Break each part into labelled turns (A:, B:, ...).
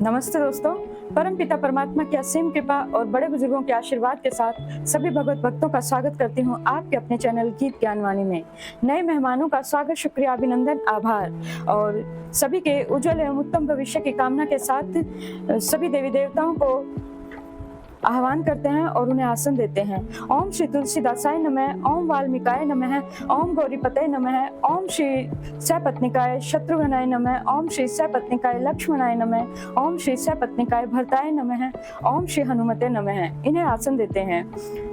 A: नमस्ते दोस्तों। परमपिता परमात्मा की असीम कृपा और बड़े बुजुर्गों के आशीर्वाद के साथ सभी भगवत भक्तों का स्वागत करती हूँ आपके अपने चैनल गीत ज्ञानवाणी में। नए मेहमानों का स्वागत, शुक्रिया, अभिनंदन, आभार और सभी के उज्जवल एवं उत्तम भविष्य की कामना के साथ सभी देवी देवताओं को आह्वान करते हैं और उन्हें आसन देते हैं। ओम श्री तुलसीदासाय नमः, ओम वाल्मीकाय नमः, ओम गौरीपतये नमः, ओम श्री सपत्निकाय शत्रुघ्नाय नमः, ओम श्री सपत्निकाय लक्ष्मणाय नमः, ओम श्री सपत्निकाय भरताय नमः, ओम श्री हनुमते नमः। इन्हें आसन देते हैं।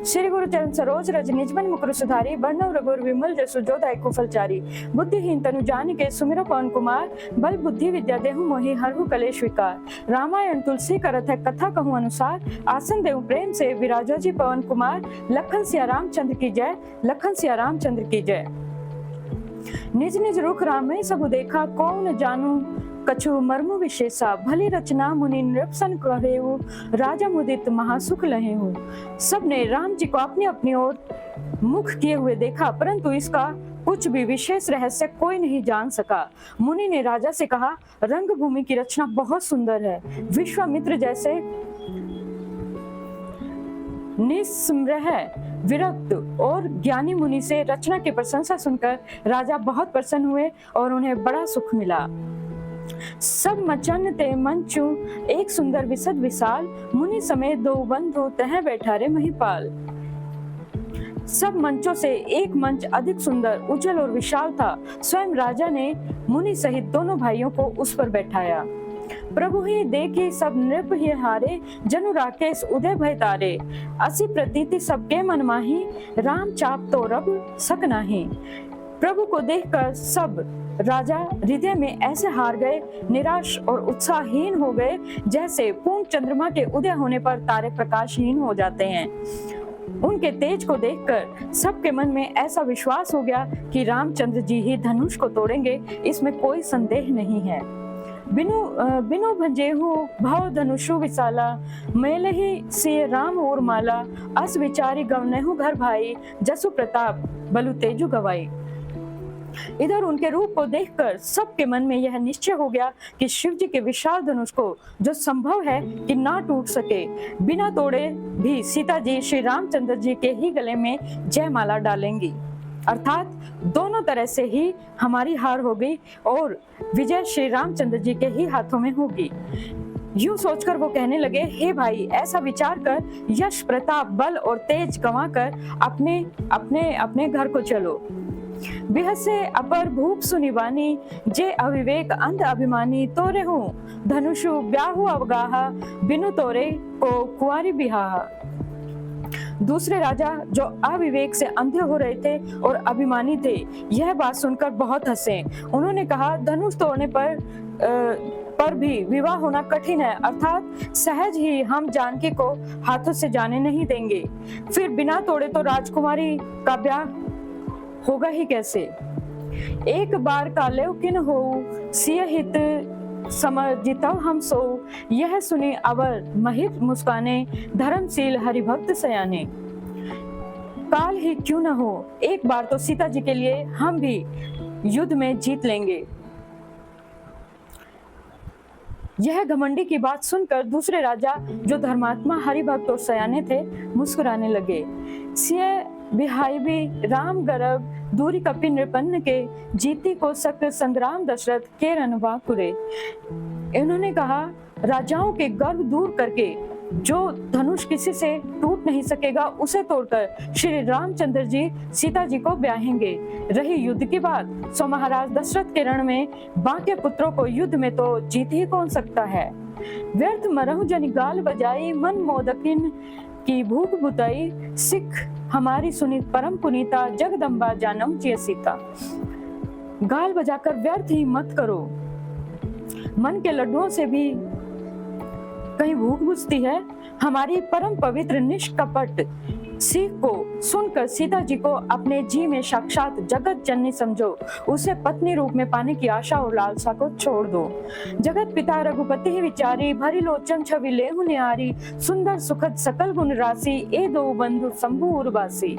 A: श्री गुरु चरण सरोज रज निजमन मुकुर सुधारी, बरनउँ रघुवर विमल जसु जो दायकु फलचारी। बुद्धिहीन तनु जानिके सुमिरौ पवन कुमार, बल बुद्धि विद्या देहु मोहि हरहु कलेश विकार। रामायण तुलसी करत है कथा कहूँ अनुसार, आसन देव प्रेम से विराजो जी पवन कुमार। लखन सिया रामचंद्र की जय, लखन सिया रामचंद्र की जय। निज निज रुख रामे सबु देखा, कौन जानू कछु मर्मु विशेषा। भली रचना मुनि नृपसन करेऊ, राजा मुदित महासुख लहेऊ। सबने राम जी को अपनी अपनी ओर मुख किए हुए देखा, परंतु इसका कुछ भी विशेष रहस्य कोई नहीं जान सका। मुनि ने राजा से कहा, रंगभूमि की रचना बहुत सुंदर है। विश्वामित्र जैसे निस्संदेह विरक्त और ज्ञानी मुनि से रचना की प्रशंसा सुनकर राजा बहुत प्रसन्न हुए और उन्हें बड़ा सुख मिला। सब मचन ते मंचू एक सुंदर विसद विशाल, मुनि समेत दो बंधु तह बैठा रे महिपाल। सब मंचों से एक मंच अधिक सुंदर, उज्जवल और विशाल था। स्वयं राजा ने मुनि सहित दोनों भाइयों को उस पर बैठाया। प्रभु ही देखे सब नृप ही हारे, जनु राकेश उदय भय तारे। असी प्रतीति सबके मन माही, राम चाप तो रब सक नाही। प्रभु को देखकर सब राजा हृदय में ऐसे हार गए, निराश और उत्साहहीन हो गए, जैसे पूर्ण चंद्रमा के उदय होने पर तारे प्रकाशहीन हो जाते हैं। उनके तेज को देखकर सबके मन में ऐसा विश्वास हो गया कि रामचंद्र जी ही धनुष को तोड़ेंगे, इसमें कोई संदेह नहीं है। बिनु भंजेहु भव धनुषु विशाला, मेले ही से राम और माला। अस विचारी गवनेहु घर भाई, जसु प्रताप बलु तेजु गवाई। इधर उनके रूप को देखकर सबके मन में यह निश्चय हो गया कि शिव जी के विशाल धनुष को जो संभव है कि ना टूट सके, बिना तोड़े भी सीता जी श्री रामचंद्र जी के ही गले में जयमाला डालेंगी। अर्थात दोनों तरह से ही हमारी हार होगी और विजय श्री रामचंद्र जी के ही हाथों में होगी। यूं सोचकर वो कहने लगे, हे भाई, ऐसा विचार कर यश प्रताप बल और तेज गंवाकर अपने अपने अपने घर को चलो। बिहसे अपर भूप सुनिबानी, जे अविवेक अंध अभिमानी। तोरे हूँ धनुषु ब्याहु अवगाहा, बिनु तोरे को कुंवारी बिहाहा। दूसरे राजा जो अविवेक से अंधे हो रहे थे और अभिमानी थे, यह बात सुनकर बहुत हंसे। उन्होंने कहा, धनुष तोड़ने पर भी विवाह होना कठिन है, अर्थात सहज ही हम जानकी को हाथों से जाने नहीं देंगे। फिर बिना तोड़े तो राजकुमारी का ब्याह होगा ही कैसे। एक बार का लेकिन हो सिय हित समर्जितव हम सो। यह सुनी अवर महित मुस्काने, धर्मशील हरिभक्त सयाने। काल ही क्यों न हो, एक बार तो सीता जी के लिए हम भी युद्ध में जीत लेंगे। यह घमंडी की बात सुनकर दूसरे राजा जो धर्मात्मा हरिभक्त और सयाने थे, मुस्कुराने लगे। सिय बिहाइबी राम गर्भ दूरी कपि नृपन्न के, जीती को सक संग्राम दशरथ के रनवा कुरे। इन्होंने कहा, राजाओं के गर्व दूर करके जो धनुष किसी से टूट नहीं सकेगा, उसे तोड़कर श्री रामचंद्र जी सीता जी को ब्याहेंगे। रही युद्ध की बात, सो महाराज दशरथ के रण में बाके पुत्रों को युद्ध में तो जीत ही कौन सकता है। व्यर्थ मरहु जनि गाल बजाई, मन मोदकिन की भूख बुताई। सिख हमारी सुनी परम पुनीता, जगदम्बा जानम जिय सीता। गाल बजाकर व्यर्थ ही मत करो, मन के लड्डुओं से भी कहीं भूख बुझती है। हमारी परम पवित्र निष्कपट सीख को सुनकर सीता जी को अपने जी में साक्षात जगत जननी समझो। उसे पत्नी रूप में पाने की आशा और लालसा को छोड़ दो। जगत पिता रघुपति ही विचारी, भरी लोचन छवि लेहु निहारी। सुंदर सुखद सकल गुण राशि, ए दो बंधु शंभु उर्वासी।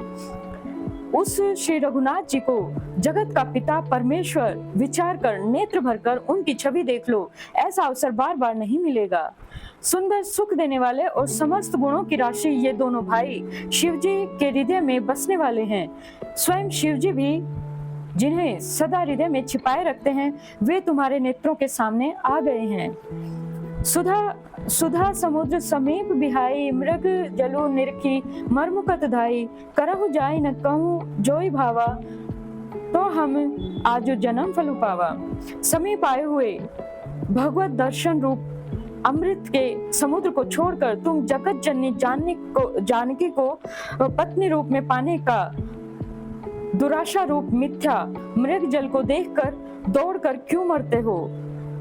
A: उस श्री रघुनाथ जी को जगत का पिता परमेश्वर विचार कर नेत्र भरकर उनकी छवि देख लो। ऐसा अवसर बार बार नहीं मिलेगा। सुंदर, सुख देने वाले और समस्त गुणों की राशि ये दोनों भाई शिवजी के हृदय में बसने वाले हैं। स्वयं शिवजी भी जिन्हें सदा हृदय में छिपाए रखते हैं, वे तुम्हारे नेत्रों के सामने आ गए हैं। सुधा समुद्र समीप बिहाई, मृग जलु निरखी, मर्मुकत धाई, करहु जाय न कहूँ जोई भावा, तो हम आजो जन्म फलु पावा। समीप आए हुए भगवत दर्शन रूप अमृत के समुद्र को छोड़कर तुम जगत जननी जानकी को पत्नी रूप में पाने का दुराशा रूप मिथ्या मृग जल को देखकर दौड़कर क्यों मरते हो?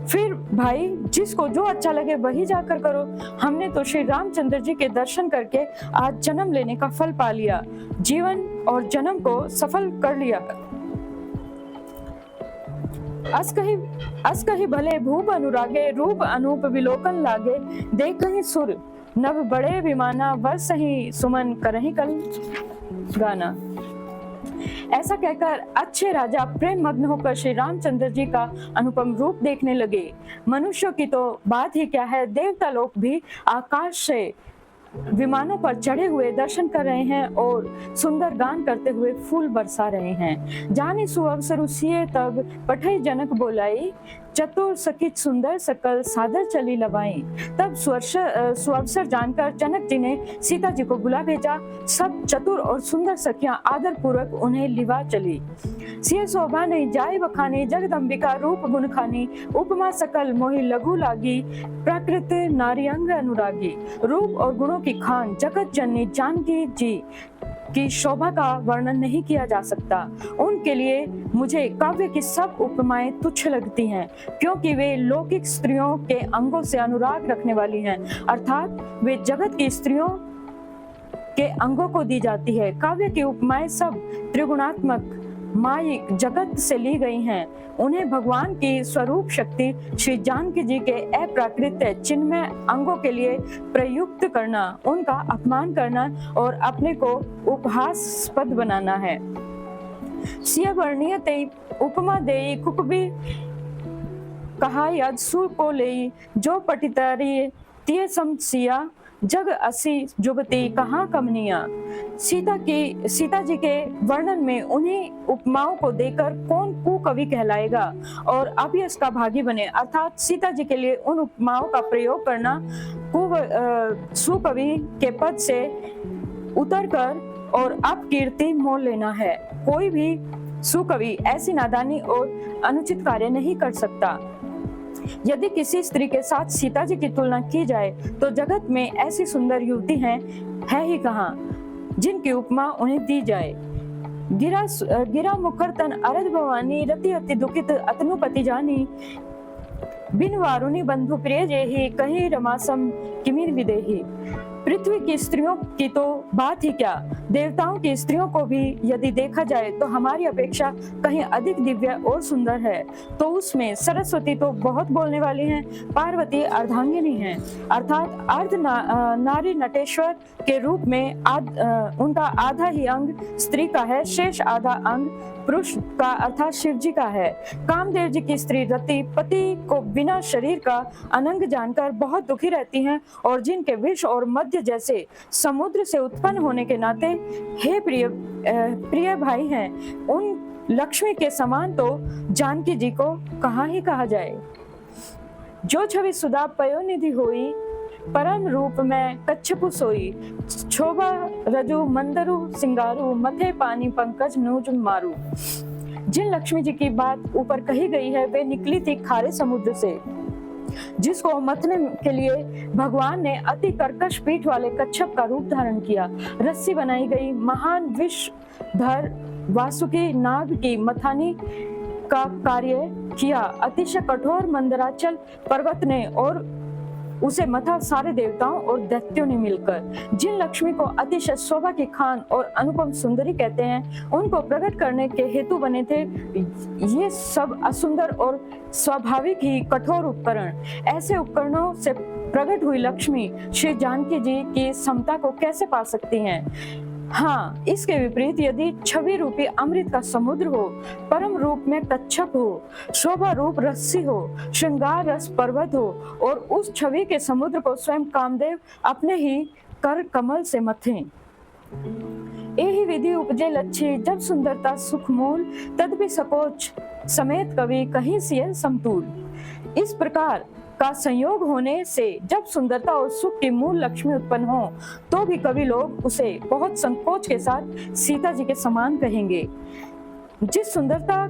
A: फिर भाई, जिसको जो अच्छा लगे वही जाकर करो। हमने तो श्री रामचंद्र जी के दर्शन करके आज जन्म लेने का फल पा लिया, जीवन और जन्म को सफल कर लिया। अस कही भले भूप अनुरागे, रूप अनूप विलोकन लागे, देख कहीं सुर नभ बड़े विमाना, वर्ष ही सुमन करही कल गाना। ऐसा कहकर अच्छे राजा प्रेम मग्न होकर श्री रामचंद्र जी का अनुपम रूप देखने लगे। मनुष्यों की तो बात ही क्या है, देवता लोग भी आकाश से विमानों पर चढ़े हुए दर्शन कर रहे हैं और सुंदर गान करते हुए फूल बरसा रहे हैं। जानी सुअवसर उसिए तब पठई जनक बोलाई, चतुर सकित सुंदर सकल सादर चली लवाई। तब सुअवसर जानकर जनक जी ने सीता जी को बुला भेजा। सब चतुर और सुंदर सखियां आदर पूर्वक उन्हें लिवा चली। सिय शोभा नहीं जाय बखानी, जगदम्बिका रूप गुण खानी, उपमा सकल मोहि लघु लागी, प्राकृत नारी अंग अनुरागी। रूप और गुणों की खान जगत जननी जानकी जी की शोभा का वर्णन नहीं किया जा सकता। उनके लिए मुझे काव्य की सब उपमाएं तुच्छ लगती हैं, क्योंकि वे लौकिक स्त्रियों के अंगों से अनुराग रखने वाली हैं, अर्थात वे जगत की स्त्रियों के अंगों को दी जाती है। काव्य की उपमाएं सब त्रिगुणात्मक मायिक जगत से ली गई हैं। उन्हें भगवान की स्वरूप शक्ति श्री जानकी जी के अप्राकृत चिन्मय अंगों के लिए प्रयुक्त करना, उनका अपमान करना और अपने को उपहासास्पद बनाना है। सिय वर्णीय ते उपमा देई, कुकबी कहा यद सुर को लेई, जो पटितारी तिय समसिया, जग असी जुगती कहाँ कमनिया। सीता जी के वर्णन में उन्हीं उपमाओं को देकर कौन कुकवि कहलाएगा और अभ्यस का भागी बने, अर्थात सीता जी के लिए उन उपमाओं का प्रयोग करना सुकवि के पद से उतरकर और अपकीर्ति मोल लेना है। कोई भी सुकवि ऐसी नादानी और अनुचित कार्य नहीं कर सकता। यदि किसी स्त्री के साथ सीता जी की तुलना की जाए तो जगत में ऐसी सुंदर युवती है ही कहाँ जिनकी उपमा उन्हें दी जाए। गिरा मुखर तन अरद भवानी, रति अति दुखित अतनुपति जानी, बिन वारुणी बंधु प्रिय जेहि, कहीं रमासम किमिर विदेही। पृथ्वी की स्त्रियों की तो बात ही क्या, देवताओं की स्त्रियों को भी यदि देखा जाए तो हमारी अपेक्षा कहीं अधिक दिव्य और सुंदर है। तो उसमें सरस्वती तो बहुत बोलने वाली हैं, पार्वती अर्धांगिनी हैं, अर्थात अर्ध नारी नटेश्वर के रूप में उनका आधा ही अंग स्त्री का है, शेष आधा अंग पुरुष का अर्थात शिव जी का है। कामदेव जी की स्त्री रति पति को बिना शरीर का अनंग जानकर बहुत दुखी रहती हैं और जिनके विष और मध्य जैसे समुद्र से उत्पन्न होने के नाते हे प्रिय भाई हैं, उन लक्ष्मी के समान तो जानकी जी को कहाँ ही कहा जाए। जो छवि सुधा पयोनिधि होई, परम रूप में कच्छपु सोई, शोभा रजु मंदरु सिंगारू, मथे पानी पंकज नूज मारू। जिन लक्ष्मी जी की बात ऊपर कही गई है वे निकली थी खारे समुद्र से, जिसको मथने के लिए भगवान ने अति कर्कश पीठ वाले कच्छप का रूप धारण किया। रस्सी बनाई गई, महान विषधर वासुकी नाग की मथानी का कार्य किया। अतिशय कठोर मंदराचल पर्वत ने और उसे मथा सारे देवताओं और दैत्यों ने मिलकर। जिन लक्ष्मी को अतिशय शोभा की खान और अनुपम सुंदरी कहते हैं, उनको प्रकट करने के हेतु बने थे ये सब असुंदर और स्वाभाविक ही कठोर उपकरण। ऐसे उपकरणों से प्रकट हुई लक्ष्मी श्री जानकी जी की समता को कैसे पा सकती हैं? हाँ, इसके विपरीत यदि छवि रूपी अमृत का समुद्र हो, परम रूप में कच्छप हो, शोभा रूप रस्सी हो, श्रृंगार रस पर्वत हो और उस छवि के समुद्र को स्वयं कामदेव अपने ही कर कमल से मथें। यही विधि उपजे लच्छी, जब सुंदरता सुख मूल, तद भी सकोच समेत कवि कहीं सिय समतूल। इस प्रकार का संयोग होने से जब सुंदरता और सुख की मूल लक्ष्मी उत्पन्न हो, तो भी कवि लोग उसे बहुत संकोच के साथ सीता जी के समान कहेंगे। जिस सुंदरता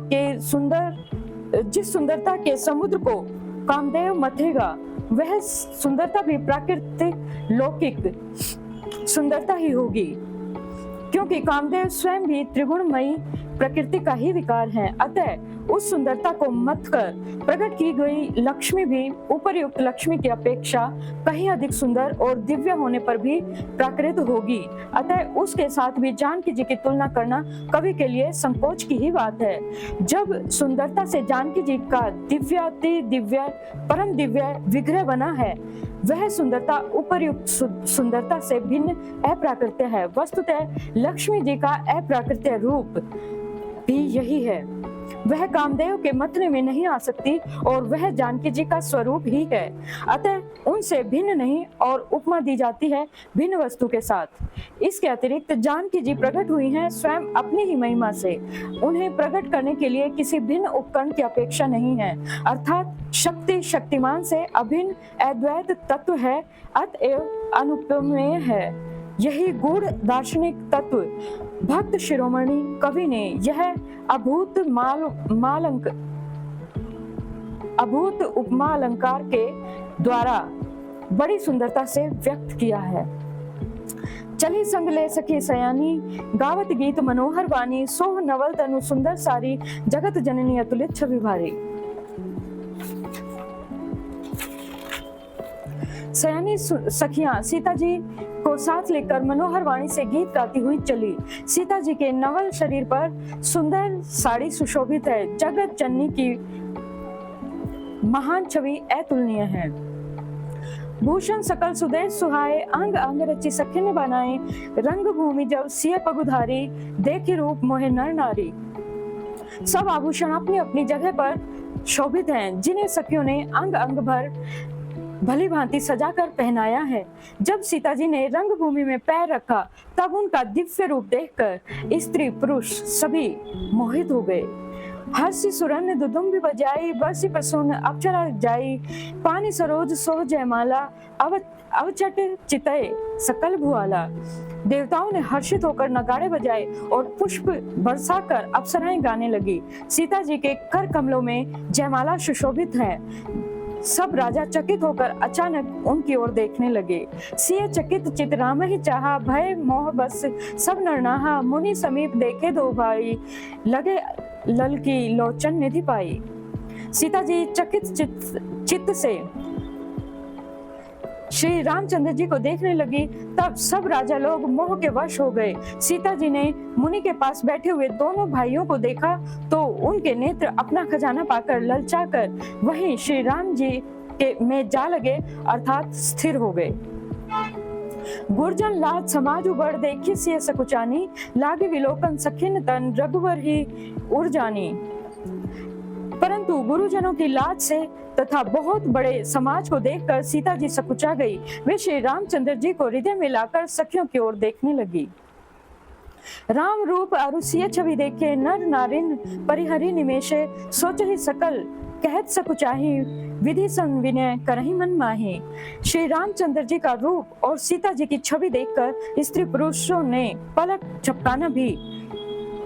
A: के समुद्र को कामदेव मथेगा, वह सुंदरता भी प्राकृतिक लौकिक सुंदरता ही होगी, क्योंकि कामदेव स्वयं भी त्रिगुणमयी प्रकृति का ही विकार है। अतः उस सुंदरता को मत कर प्रकट की गई लक्ष्मी भी उपरयुक्त लक्ष्मी की अपेक्षा कहीं अधिक सुंदर और दिव्य होने पर भी प्राकृत होगी। अतः उसके साथ भी जानकी जी की तुलना करना कवि के लिए संकोच की ही बात है। जब सुंदरता से जानकी जी का दिव्याति दिव्य परम दिव्य विग्रह बना है, वह सुंदरता उपरयुक्त सुंदरता से भिन्न अप्राकृत्य है। वस्तुतः लक्ष्मी जी का अप्राकृत्य रूप भी यही है। वह कामदेव के मतने में नहीं आ सकती और वह जानकी जी का स्वरूप ही है। अतः उनसे भिन्न नहीं और उपमा दी जाती है भिन्न वस्तु के साथ। इसके अतिरिक्त जानकी जी प्रकट हुई हैं स्वयं अपनी ही महिमा से। उन्हें प्रकट करने के लिए किसी भिन्न उपकरण की अपेक्षा नहीं है, अर्थात शक्ति शक्तिमान से अभिन्न अद्वैत तत्व है, अतएव अनुपमेय है। यही गूढ़ दार्शनिक तत्व भक्त शिरोमणि कवि ने यह अभूत उपमा अलंकार के द्वारा बड़ी सुंदरता से व्यक्त किया है। चली संग ले सखी सयानी, गावत गीत मनोहर वाणी, सोह नवल तनु सुंदर सारी, जगत जननी अतुलित छवि भारी। सयानी सखियां सीता जी को साथ लेकर मनोहर वाणी से गीत गाती हुई चली। सीता जी के नवल शरीर पर सुंदर साड़ी सुशोभित है। जगत जननी की महान छवि अतुलनीय है। भूषण सकल सुदेश सुहाए, अंग अंग रची सखिन बनाए, रंग भूमि जब सिय पगुधारी, देखी रूप मोहे नर नारी। सब आभूषण अपनी अपनी जगह पर शोभित हैं, जिन्हें सखियों ने अंग अंग भर भली भांति सजाकर पहनाया है। जब सीता जी ने रंगभूमि में पैर रखा, तब उनका दिव्य रूप देखकर स्त्री पुरुष सभी मोहित हो गए। हर्षि सुरन दुदुम्बि बजाई, बरसी प्रसून अप्सरा जाई, पानी सरोज सोह जयमाला, अवचट चितय सकल भुआला। देवताओं ने हर्षित होकर नगाड़े बजाए और पुष्प बरसाकर अप्सराएं गाने लगी। सीता जी के कर कमलों में जयमाला सुशोभित है। सब राजा चकित होकर अचानक उनकी ओर देखने लगे। सिय चकित चित राम ही चाहा, भय मोह बस सब नरनाहा, मुनि समीप देखे दो भाई, लगे लल की लोचन निधि पाई। सीता जी चकित चित्त से श्री रामचंद्र जी को देखने लगी, तब सब राजा लोग मोह के वश हो गए। सीता जी ने मुनि के पास बैठे हुए दोनों भाइयों को देखा तो उनके नेत्र अपना खजाना पाकर ललचाकर वहीं श्री राम जी के में जा लगे, अर्थात स्थिर हो गए। गुर्जन लाज समाज उबड़, देखी सिय सकुचानी, लागे विलोकन सखिन तन, रघुवर ही उड़ जानी। परंतु गुरुजनों की लाज से तथा बहुत बड़े समाज को देखकर सीता जी सकुचा गई। वे श्री रामचंद्र जी को हृदय में लाकर सखियों की ओर देखने लगी। राम रूप अरुसिय छवि देखे, नर नारिन परिहरि निमेषे, सोच ही सकल कहत सकुचाही, विधि संविनय करहि मन माही। श्री रामचंद्र जी का रूप और सीता जी की छवि देखकर स्त्री पुरुषों ने पलक झपकाना भी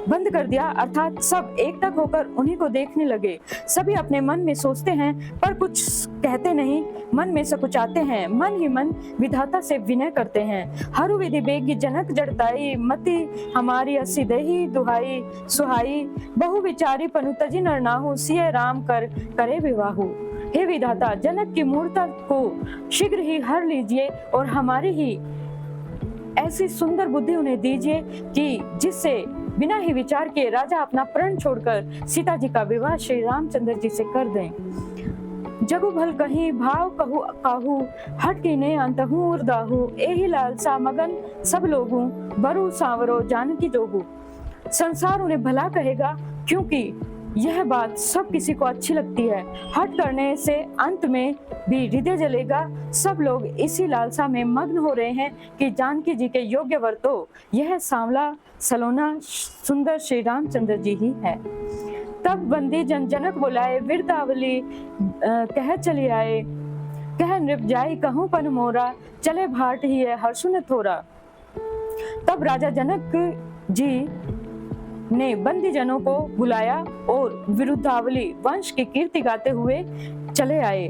A: बंद कर दिया, अर्थात सब एकटक होकर उन्हीं को देखने लगे। सभी अपने मन में सोचते हैं पर कुछ कहते नहीं, मन में सकुचाते हैं, मन ही मन विधाता से विनय करते हैं। हरु विधि बेगी जनक जड़ताई, मति हमारी अस्सी देही दुहाई सुहाई, बहु विचारी पनु तजी नर नाहु, सिय राम कर करे विवाहु। हे विधाता, जनक की मूर्ता को शीघ्र ही हर लीजिए और हमारी ही ऐसी सुंदर बुद्धि उन्हें दीजिए कि जिससे बिना ही विचार के राजा अपना प्रण छोड़कर सीता जी का विवाह श्री रामचंद्र जी से कर दें। जगु भल कहीं भाव कहू काहू, हट कीने अंतहू उर्दाहू, एही लालसा मगन सब लोगू, बरु सांवरो जानकी जोहू। संसार उन्हें भला कहेगा क्योंकि यह बात सब किसी को अच्छी लगती है। हट करने से अंत में भी हृदय जलेगा। सब लोग इसी लालसा में मग्न हो रहे हैं कि जानकी जी के योग्य वर तो यह सांवला सलोना सुंदर श्री रामचंद्र जी ही है। तब बंदी जनक बुलाए, विरदावली कह चली आए, कह नृप जाई कहूँ पन मोरा, चले भाट ही है हर्षुन थोरा। तब राजा जनक जी ने बंदी जनों को बुलाया और विरुद्धावली वंश की कीर्ति गाते हुए चले आए।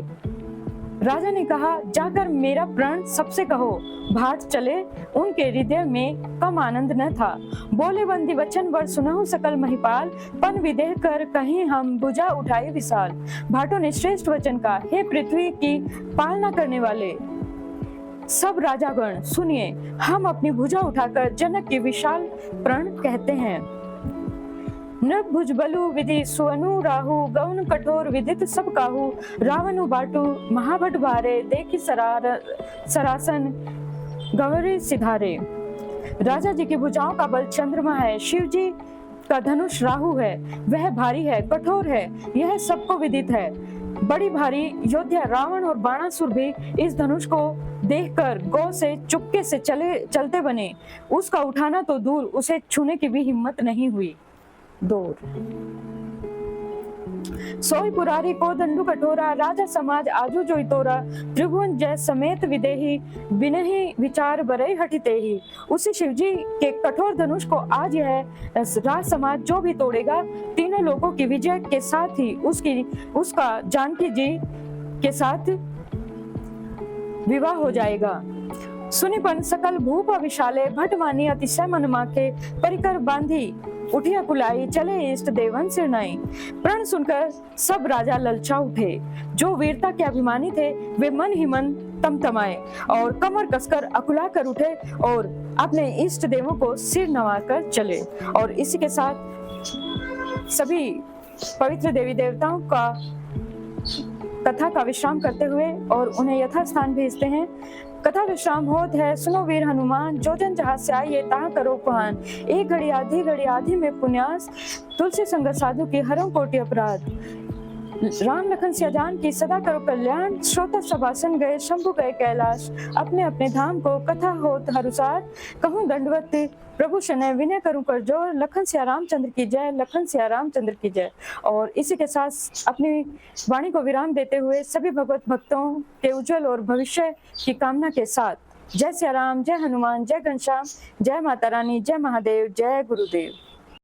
A: राजा ने कहा, जाकर मेरा प्रण सबसे कहो, भाट चले उनके हृदय में कम आनंद न था। बोले बंदी वचन वर सुनहु सकल महिपाल, पन विदेह कर कहीं हम भुजा उठाए विशाल। भाटों ने श्रेष्ठ वचन का, हे पृथ्वी की पालना करने वाले सब राजागण सुनिए, हम अपनी भुजा उठाकर जनक के विशाल प्रण कहते हैं। नृप भुजबलु विधि सुअनु राहु, गौन कठोर विदित सब काहू, रावणु बाटू महाभट भारे, देखी सरासन गौरी सिधारे। राजा जी की भुजाओं का बल चंद्रमा है, शिव जी का धनुष राहु है, वह भारी है, कठोर है, यह सबको विदित है। बड़ी भारी योद्धा रावण और बाणासुर भी इस धनुष को देखकर गौ से चुपके से चलते बने। उसका उठाना तो दूर, उसे छूने की भी हिम्मत नहीं हुई। दूर सोई पुरारी को दंडु कठोरा, राजा समाज आजू जोई तोरा, त्रिभुवन जय समेत विदेही, बिनहि विचार बरई हटिते ही। उसी शिवजी के कठोर धनुष को आज यह राज समाज जो भी तोड़ेगा, तीनों लोगों की विजय के साथ ही उसका जानकी जी के साथ विवाह हो जाएगा। सुनिपन सकल भूप विशाले, भट मानी अतिशय मन माके, परिकर बांधी उठिया कुलाई, चले इष्ट देवन सिरनाई। प्रण सुनकर सब राजा ललचा उठे। जो वीरता के अभिमानी थे वे मन ही मन तमतमाए और कमर कसकर अकुला कर उठे और अपने इष्ट देवों को सिर नवाकर चले। और इसी के साथ सभी पवित्र देवी देवताओं का कथा का विश्राम करते हुए और उन्हें यथास्थान भेजते हैं। कथा विश्राम होत है, सुनो वीर हनुमान, जो जन जहाँ से आइए तहाँ करो कुहान। एक घड़ी आधी में पुण्यास, तुलसी संगत साधु की हरम कोटि अपराध। राम लखन सिया जान की सदा करो कल्याण, श्रोता सभासन गए शंभु गए कैलाश। अपने अपने धाम को कथा होत हरुसार, कहूँ दंडवत प्रभु शनय विनय करूं कर जोर। लखन सिया रामचंद्र की जय, लखन सिया रामचंद्र की जय। और इसी के साथ अपनी वाणी को विराम देते हुए सभी भगवत भक्तों के उज्जवल और भविष्य की कामना के साथ जय सिया राम, जय हनुमान, जय घनश्याम, जय माता रानी, जय महादेव, जय गुरुदेव।